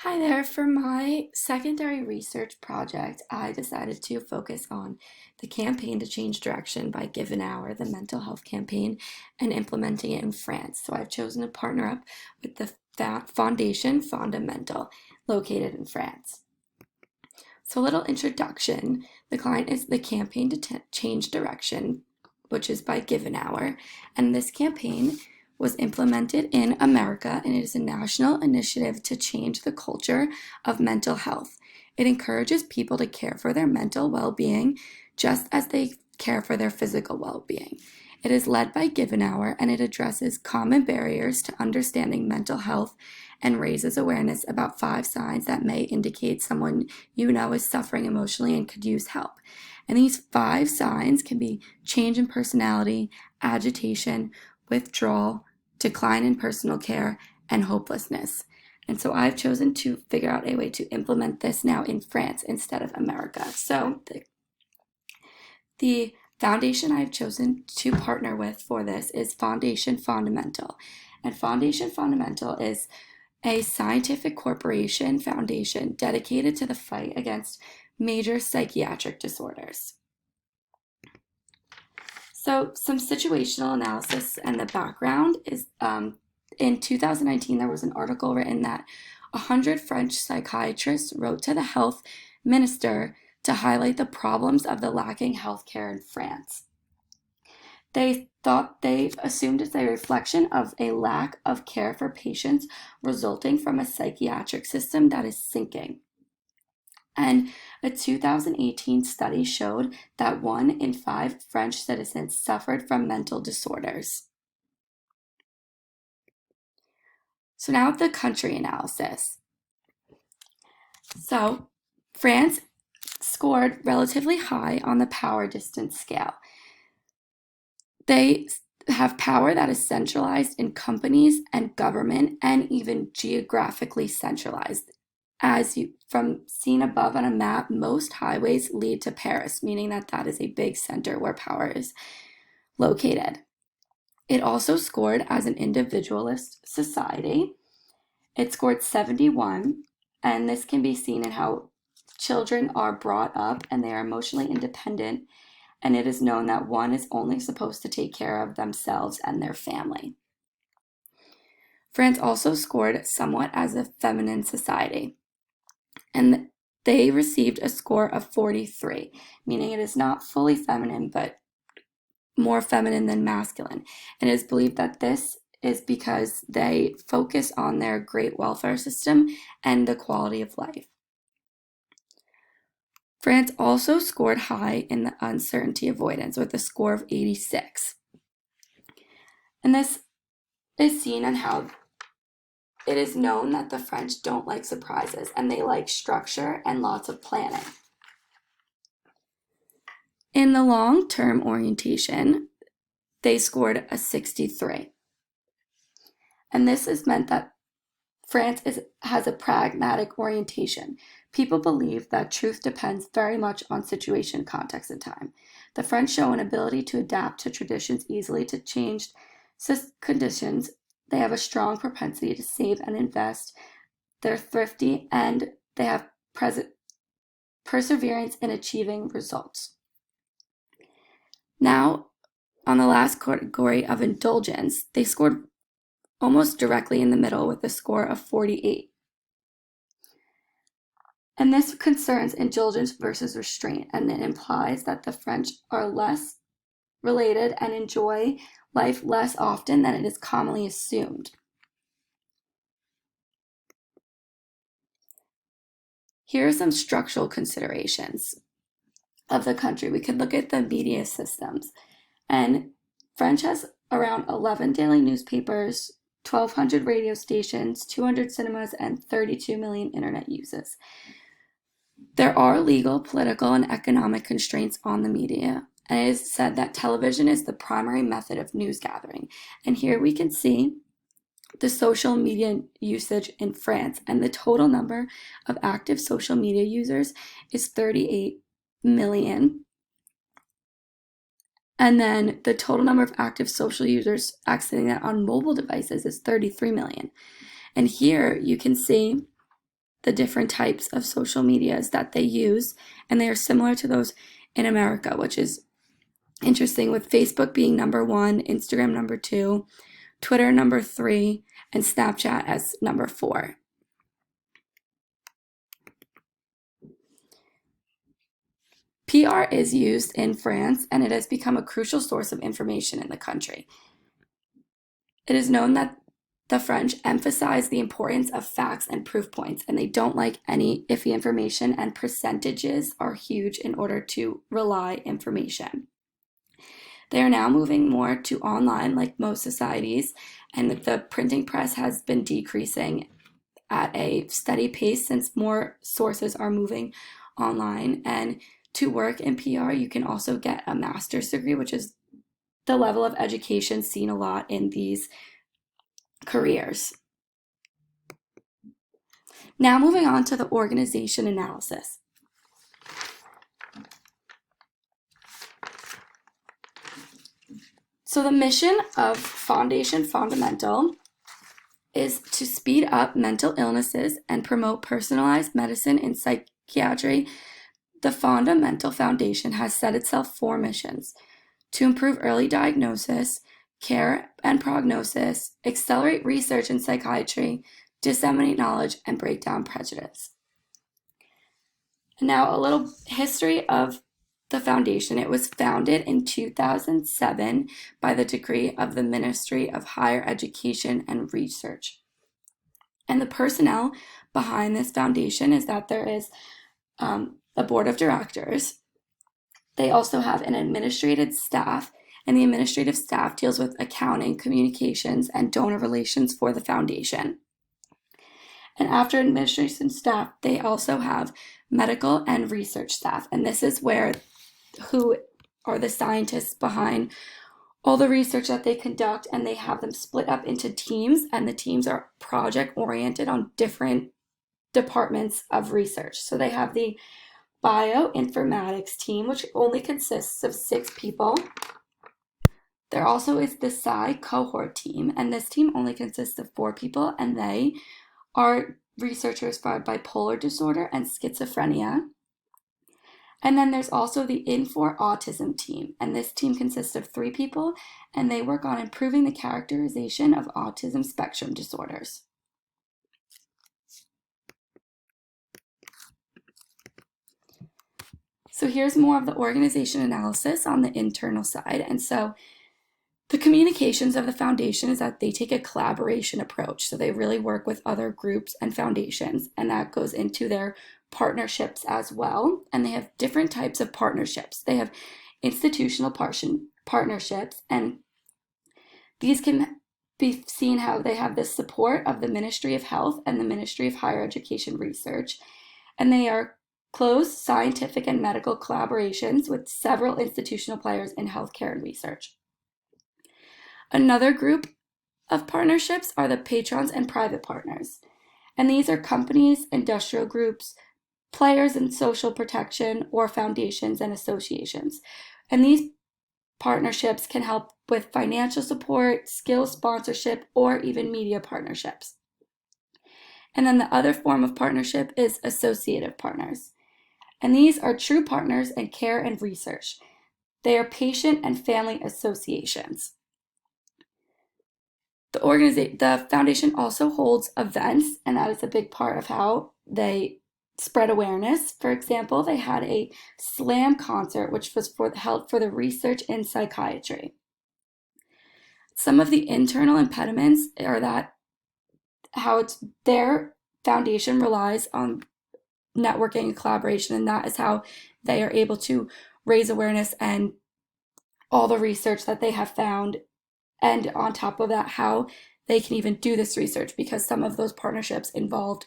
Hi there. For my secondary research project, I decided to focus on the campaign to change direction by Give an Hour, the mental health campaign, and implementing it in France. So I've chosen to partner up with the Foundation Fondamental, located in France. So a little introduction. The client is the campaign to change direction, which is by Give an Hour. And this campaign was implemented in America, and it is a national initiative to change the culture of mental health. It encourages people to care for their mental well-being just as they care for their physical well-being. It is led by Give an Hour, and it addresses common barriers to understanding mental health and raises awareness about 5 signs that may indicate someone you know is suffering emotionally and could use help. And these 5 signs can be change in personality, agitation, withdrawal, decline in personal care, and hopelessness. And so I've chosen to figure out a way to implement this now in France instead of America. So the foundation I've chosen to partner with for this is Foundation Fondamental. And Foundation Fondamental is a scientific corporation foundation dedicated to the fight against major psychiatric disorders. So, some situational analysis and the background is in 2019, there was an article written that 100 French psychiatrists wrote to the health minister to highlight the problems of the lacking healthcare in France. They assumed it's a reflection of a lack of care for patients resulting from a psychiatric system that is sinking. And a 2018 study showed that 1 in 5 French citizens suffered from mental disorders. So now the country analysis. So France scored relatively high on the power distance scale. They have power that is centralized in companies and government and even geographically centralized. As you from seen above on a map, most highways lead to Paris, meaning that that is a big center where power is located. It also scored as an individualist society. It scored 71, and this can be seen in how children are brought up and they are emotionally independent, and it is known that one is only supposed to take care of themselves and their family. France also scored somewhat as a feminine society, and they received a score of 43, meaning it is not fully feminine, but more feminine than masculine. And it is believed that this is because they focus on their great welfare system and the quality of life. France also scored high in the uncertainty avoidance with a score of 86. And this is seen in how it is known that the French don't like surprises and they like structure and lots of planning. In the long-term orientation, they scored a 63. And this has meant that France has a pragmatic orientation. People believe that truth depends very much on situation, context, and time. The French show an ability to adapt to traditions easily to changed conditions. They have a strong propensity to save and invest. They're thrifty and they have perseverance in achieving results. Now, on the last category of indulgence, they scored almost directly in the middle with a score of 48. And this concerns indulgence versus restraint, and it implies that the French are less related and enjoy life less often than it is commonly assumed. Here are some structural considerations of the country. We could look at the media systems, and French has around 11 daily newspapers, 1,200 radio stations, 200 cinemas, and 32 million internet uses. There are legal, political, and economic constraints on the media, and it is said that television is the primary method of news gathering. And here we can see the social media usage in France, and the total number of active social media users is 38 million. And then the total number of active social users accessing that on mobile devices is 33 million. And here you can see the different types of social medias that they use, and they are similar to those in America, which is interesting, with Facebook being number 1, Instagram number 2, Twitter number 3, and Snapchat as number 4. PR is used in France, and it has become a crucial source of information in the country. It is known that the French emphasize the importance of facts and proof points, and they don't like any iffy information, and percentages are huge in order to rely information. They are now moving more to online, like most societies, and the printing press has been decreasing at a steady pace since more sources are moving online. And to work in PR, you can also get a master's degree, which is the level of education seen a lot in these careers. Now moving on to the organization analysis. So the mission of Fondation Fondamental is to speed up mental illnesses and promote personalized medicine in psychiatry. The Fondamental Foundation has set itself 4 missions: to improve early diagnosis, care and prognosis, accelerate research in psychiatry, disseminate knowledge, and break down prejudice. Now, a little history of the foundation. It was founded in 2007 by the decree of the Ministry of Higher Education and Research. And the personnel behind this foundation is that there is a board of directors. They also have an administrative staff, and the administrative staff deals with accounting, communications, and donor relations for the foundation. And after administration staff, they also have medical and research staff, and this is who are the scientists behind all the research that they conduct, and they have them split up into teams, and the teams are project oriented on different departments of research. So they have the bioinformatics team, which only consists of 6 people. There also is the Psi cohort team, and this team only consists of 4 people, and they are researchers for bipolar disorder and schizophrenia. And then there's also the Infor autism team, and this team consists of 3 people, and they work on improving the characterization of autism spectrum disorders. So here's more of the organization analysis on the internal side. And so the communications of the foundation is that they take a collaboration approach. So they really work with other groups and foundations, and that goes into their partnerships as well. And they have different types of partnerships. They have institutional partnerships, and these can be seen how they have the support of the Ministry of Health and the Ministry of Higher Education Research, and they are close scientific and medical collaborations with several institutional players in healthcare and research. Another group of partnerships are the patrons and private partners, and these are companies, industrial groups, players in social protection, or foundations and associations. And these partnerships can help with financial support, skills sponsorship, or even media partnerships. And then the other form of partnership is associative partners. And these are true partners in care and research. They are patient and family associations. The foundation also holds events, and that is a big part of how they spread awareness. For example, they had a slam concert, which was held for the research in psychiatry. Some of the internal impediments are that their foundation relies on networking and collaboration, and that is how they are able to raise awareness and all the research that they have found, and on top of that, how they can even do this research, because some of those partnerships involved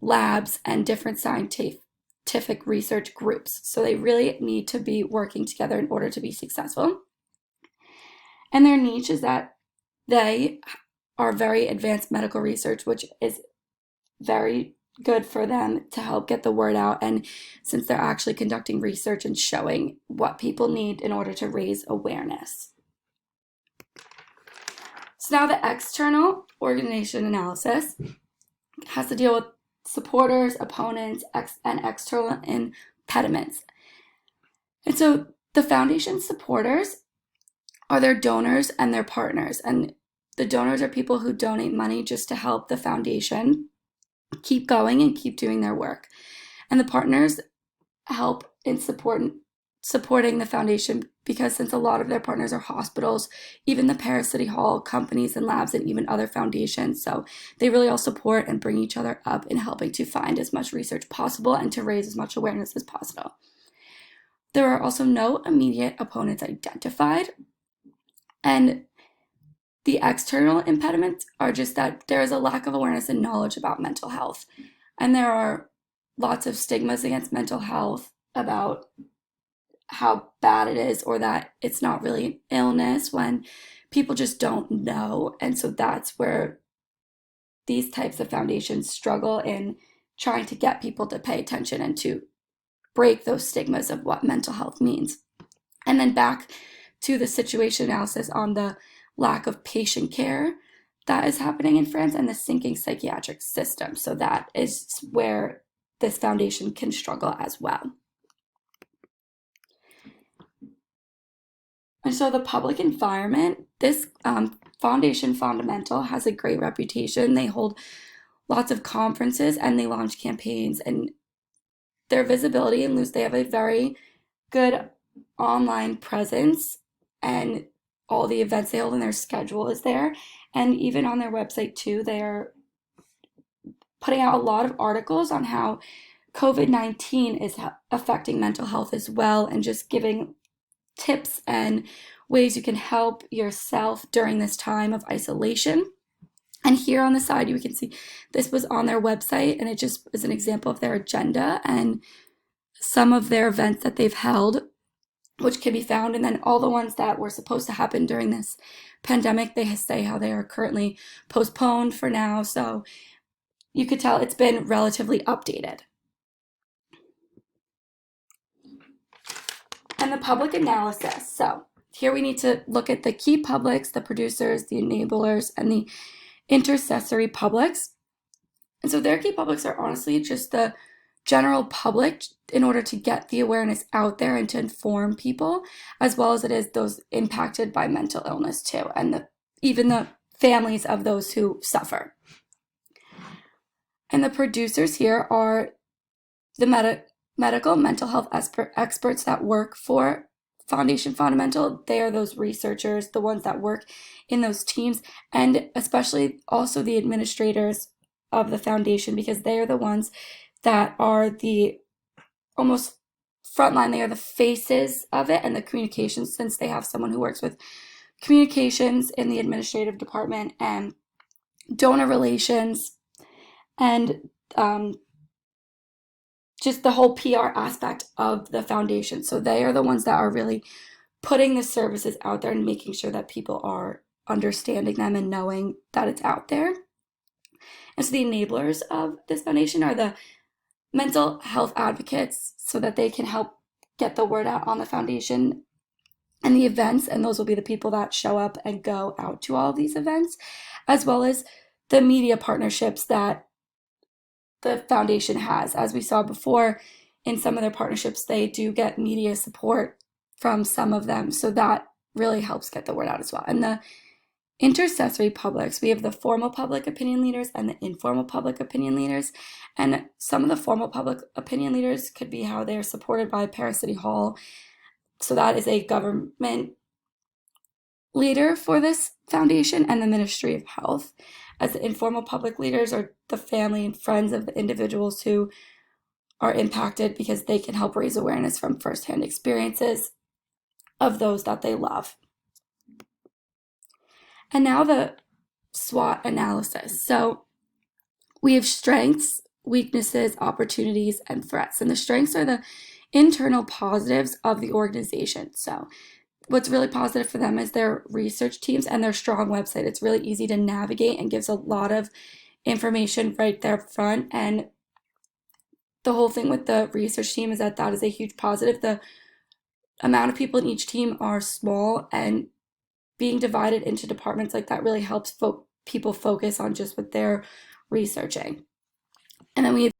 labs and different scientific research groups. So they really need to be working together in order to be successful. And their niche is that they are very advanced medical research, which is very good for them to help get the word out. And since they're actually conducting research and showing what people need in order to raise awareness. So now the external organization analysis has to deal with supporters, opponents, and external impediments. And so the foundation's supporters are their donors and their partners. And the donors are people who donate money just to help the foundation keep going and keep doing their work. And the partners help in supporting the foundation because since a lot of their partners are hospitals, even the Paris City Hall, companies and labs, and even other foundations. So they really all support and bring each other up in helping to find as much research possible and to raise as much awareness as possible. There are also no immediate opponents identified. And the external impediments are just that there is a lack of awareness and knowledge about mental health. And there are lots of stigmas against mental health about how bad it is or that it's not really an illness when people just don't know. And so that's where these types of foundations struggle in trying to get people to pay attention and to break those stigmas of what mental health means. And then back to the situation analysis on the lack of patient care that is happening in France and the sinking psychiatric system. So that is where this foundation can struggle as well. And so the public environment, this Foundation Fundamental has a great reputation. They hold lots of conferences and they launch campaigns, and their visibility and they have a very good online presence, and all the events they hold in their schedule is there. And even on their website too, they are putting out a lot of articles on how COVID-19 is affecting mental health as well, and just giving tips and ways you can help yourself during this time of isolation. And here on the side, you can see this was on their website, and it just is an example of their agenda and some of their events that they've held, which can be found. And then all the ones that were supposed to happen during this pandemic, they say how they are currently postponed for now. So you could tell it's been relatively updated. And the public analysis. So here we need to look at the key publics, the producers, the enablers, and the intercessory publics. And so their key publics are honestly just the general public in order to get the awareness out there and to inform people, as well as it is those impacted by mental illness too, and even the families of those who suffer. And the producers here are the medical mental health experts that work for Foundation Fundamental. They are those researchers, the ones that work in those teams, and especially also the administrators of the foundation, because they are the ones that are the almost frontline. They are the faces of it and the communications, since they have someone who works with communications in the administrative department and donor relations and just the whole PR aspect of the foundation. So they are the ones that are really putting the services out there and making sure that people are understanding them and knowing that it's out there. And so the enablers of this foundation are the mental health advocates, so that they can help get the word out on the foundation and the events, and those will be the people that show up and go out to all of these events, as well as the media partnerships that the foundation has. As we saw before, in some of their partnerships, they do get media support from some of them, so that really helps get the word out as well. And the intercessory publics, we have the formal public opinion leaders and the informal public opinion leaders. And some of the formal public opinion leaders could be how they're supported by Paris City Hall. So that is a government leader for this foundation, and the Ministry of Health. As the informal public leaders are the family and friends of the individuals who are impacted, because they can help raise awareness from firsthand experiences of those that they love. And now the SWOT analysis. So we have strengths, weaknesses, opportunities, and threats. And the strengths are the internal positives of the organization. So what's really positive for them is their research teams and their strong website. It's really easy to navigate and gives a lot of information right there front. And the whole thing with the research team is that is a huge positive. The amount of people in each team are small, and being divided into departments like that really helps people focus on just what they're researching. And then we